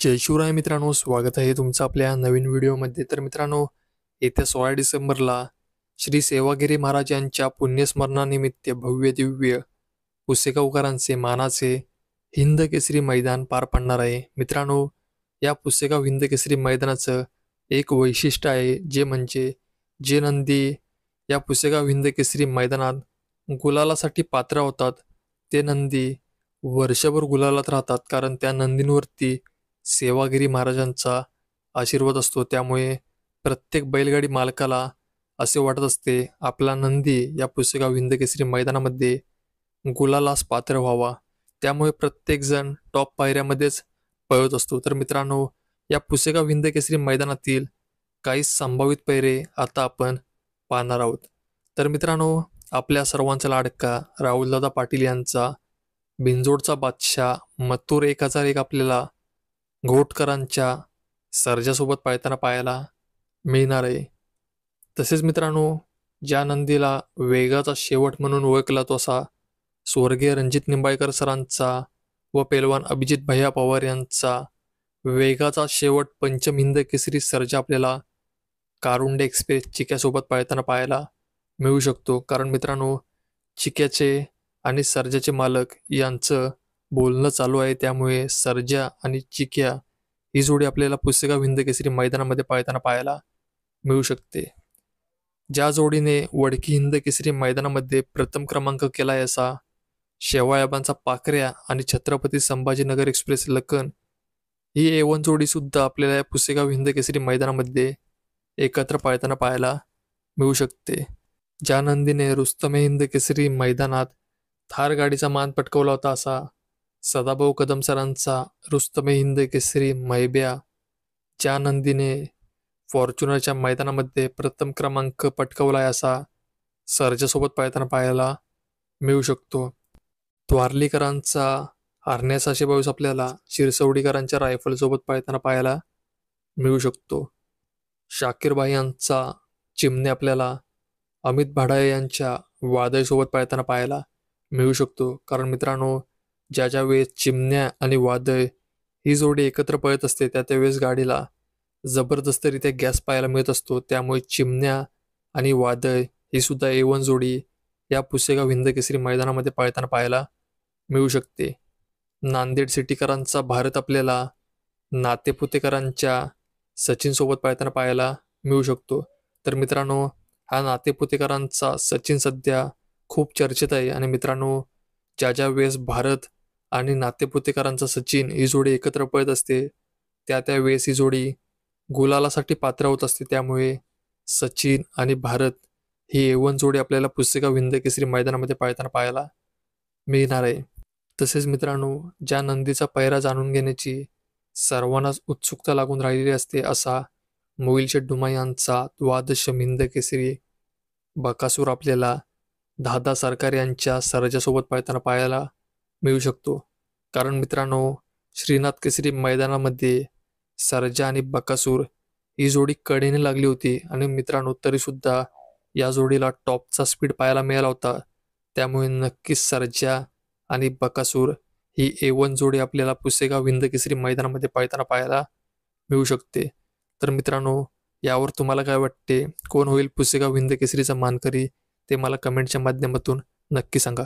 जय शिवराय मित्रांनो, स्वागत आहे तुमचं आपल्या नवीन व्हिडिओमध्ये। तर मित्रांनो, येत्या 16 डिसेंबरला श्री सेवागिरी महाराज यांच्या पुण्यस्मरणानिमित्त भव्य दिव्य पुसेगावकरांचे मानाचे हिंद केसरी मैदान पार पडणार आहे। मित्रांनो, या पुसेगाव हिंद केसरी मैदानाचं एक वैशिष्ट्य आहे, जे म्हणजे जे नंदी या पुसेगाव हिंद केसरी मैदानात गुलालासाठी पात्र होतात ते नंदी वर्षभर गुलालात राहतात, कारण त्या नंदींवरती सेवागिरी महाराजांचा आशीर्वाद असतो। त्यामुळे प्रत्येक बैलगाडी मालकाला असे वाटत असते आपला नंदी या पुसेगाव हिंद केसरी मैदानामध्ये गुलालास पात्र व्हावा, त्यामुळे प्रत्येक जण टॉप पायऱ्यामध्येच पळत असतो। तर मित्रांनो, या पुसेगाव हिंद केसरी मैदानातील काही संभावित पैरे आता आपण पाहणार आहोत। तर मित्रांनो, आपल्या सर्वांचा लाडका राहुलदादा पाटील यांचा बिंजोडचा बादशाह मथुर 1001 आपल्याला घोटकरांच्या सर्जासोबत पळताना पाहायला मिळणार आहे। तसेच मित्रांनो, ज्या नंदीला वेगाचा शेवट म्हणून ओळखला तो असा स्वर्गीय रणजित निंबाळकर सरांचा व पैलवान अभिजित भैया पवार यांचा वेगाचा शेवट पंचम हिंद केसरी सर्जा आपल्याला कारुंडे एक्सप्रेस चिक्यासोबत पळताना पाहायला मिळू शकतो। कारण मित्रांनो, चिक्याचे आणि सर्जाचे मालक यांचं बोलणं चालू आहे, त्यामुळे सर्जा आणि चिक्या ही जोडी आपल्याला पुसेगाव हिंद केसरी मैदानामध्ये पळताना पाहायला मिळू शकते। ज्या जोडीने वडकी हिंद केसरी मैदानामध्ये प्रथम क्रमांक केलाय असा शेवाळ्याबांचा पाखऱ्या आणि छत्रपती संभाजीनगर एक्सप्रेस लखन ही A1 जोडी सुद्धा आपल्याला या पुसेगाव हिंद केसरी मैदानामध्ये एकत्र पळताना पाहायला मिळू शकते। ज्या नंदीने रुस्तमे हिंद केसरी मैदानात थार गाडीचा मान पटकावला होता असा सदाभाऊ कदम सरांचा रुस्तमे हिंद केसरी मैब्या, ज्या नंदीने फॉर्च्युनरच्या मैदानामध्ये प्रथम क्रमांक पटकावला आहे असा सर्जासोबत पळताना पाहायला मिळू शकतो। द्वारलीकरांचा हरण्या 622 आपल्याला शिरसवडीकरांच्या रायफलसोबत पळताना पाहायला मिळू शकतो। शाकीरबाई यांचा चिमणे आपल्याला अमित भाडाळे यांच्या वादळसोबत पळताना पाहायला मिळू शकतो। कारण मित्रांनो, ज्या ज्या वेळेस चिमण्या आणि वादळ ही जोडी एकत्र पळत असते त्या त्यावेळेस गाडीला जबरदस्तरित्या गॅस पाहायला मिळत असतो, त्यामुळे चिमण्या आणि वादळ ही सुद्धा A1 जोडी या पुसेगाव हिंद केसरी मैदानामध्ये पळताना पाहायला मिळू शकते। नांदेड सिटीकरांचा भारत आपल्याला नातेपुतेकरांच्या सचिन सोबत पळताना पाहायला मिळू शकतो। तर मित्रांनो, हा नातेपुतेकरांचा सचिन सध्या खूप चर्चेत आहे, आणि मित्रांनो, ज्या ज्या वेळेस भारत आणि नातेपुतेकरांचा सचिन ही जोडी एकत्र पळत असते त्या त्यावेळेस ही जोडी गुलालासाठी पात्र होत असते, त्यामुळे सचिन आणि भारत ही A1 जोडी आपल्याला पुसेगाव हिंद केसरी मैदानामध्ये पळताना पाहायला मिळणार आहे। तसेच मित्रांनो, ज्या नंदीचा पैरा जाणून घेण्याची सर्वांनाच उत्सुकता लागून राहिलेली असते असा मोहिल डुमा यांचा द्वादश हिंद केसरी बकासूर आपल्याला दादा सरकार यांच्या सर्जासोबत पळताना पाहायला मिळू शकतो। कारण मित्रांनो, श्रीनाथ केसरी मैदानामध्ये सर्जा आणि बकासूर ही जोडी कडेने लागली होती, आणि मित्रांनो तरी सुद्धा या जोडीला टॉपचा स्पीड पाहायला मिळाला होता, त्यामुळे नक्कीच सर्जा आणि बकासूर ही A1 जोडी आपल्याला पुसेगाव हिंद केसरी मैदानामध्ये पळताना पाहायला मिळू शकते। तर मित्रांनो, यावर तुम्हाला काय वाटते, कोण होईल पुसेगाव हिंद केसरीचा मानकरी, ते मला कमेंटच्या माध्यमातून नक्की सांगा।